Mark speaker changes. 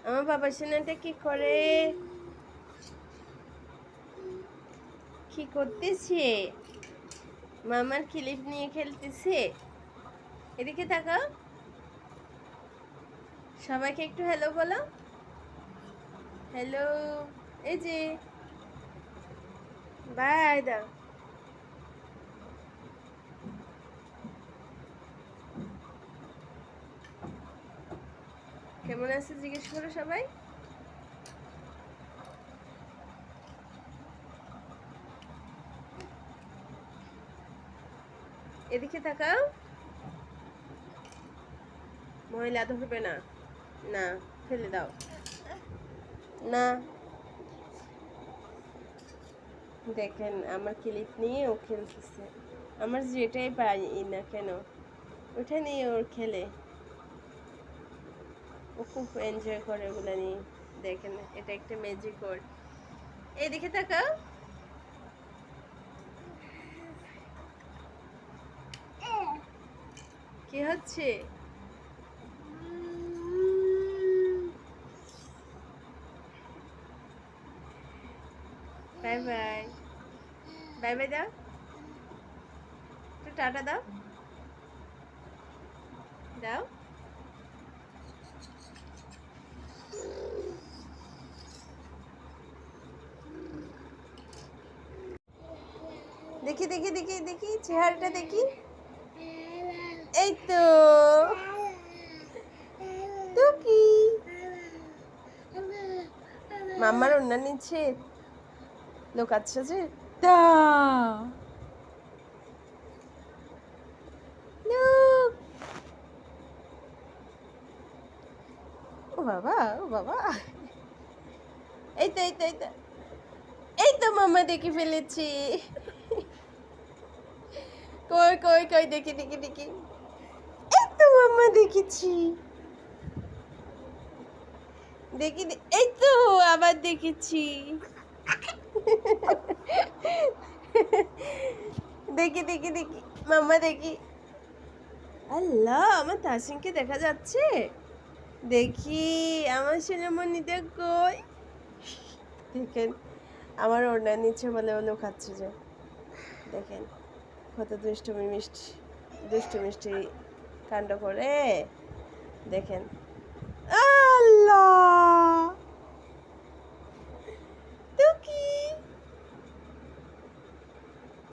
Speaker 1: আমার বাবা সোনাটা কি করে? কি করতেছে? মামার ক্লিপ নিয়ে খেলতেছে। এদিকে তাকাও, সবাইকে একটু হ্যালো বলো। হ্যালো, এই যে বাই দাও। কেমন আছে জিজ্ঞেস করো সবাই। এদিকে তাকাও। ময়লা ধরবে না, না ফেলে দাও না। দেখেন আমার ক্লিপ নিয়ে ও খেলতেছে। আমার যেটাই পাই না কেন ওটা নিয়ে ওর খেলে, ও খুব এনজয় করে ওগুলো নিয়ে। দেখেন এটা একটা ম্যাজিক ওর। এইদিকে তাকাও। কি হচ্ছে? বাই বাই, বাই বাই দাও, একটু টাটা দাও, দাও। দেখি দেখি দেখি দেখি চেহারাটা দেখি। এই তো টুকি মামার ওড়না নিচ্ছে, লোকাচ্ছে যে তা লোক। ও বাবা, ও বাবা, এই তো এই তো এই তো এই তো মামা দেখে ফেলেছি। কই কই কই দেখি দেখি দেখি, এই তো মামা দেখেছি, দেখি এই তো আবার দেখেছি। দেখি দেখি দেখি মামা দেখি। আল্লাহ, আমার তাসিনকে দেখা যাচ্ছে। দেখি আমার সোনামণিটা কই। দেখেন আমার ওড়না নিচে বলে ও লুকাচ্ছে যে। দেখেন কত দুষ্টু মিষ্টি কাণ্ড করে। দেখেন আল্লাহ।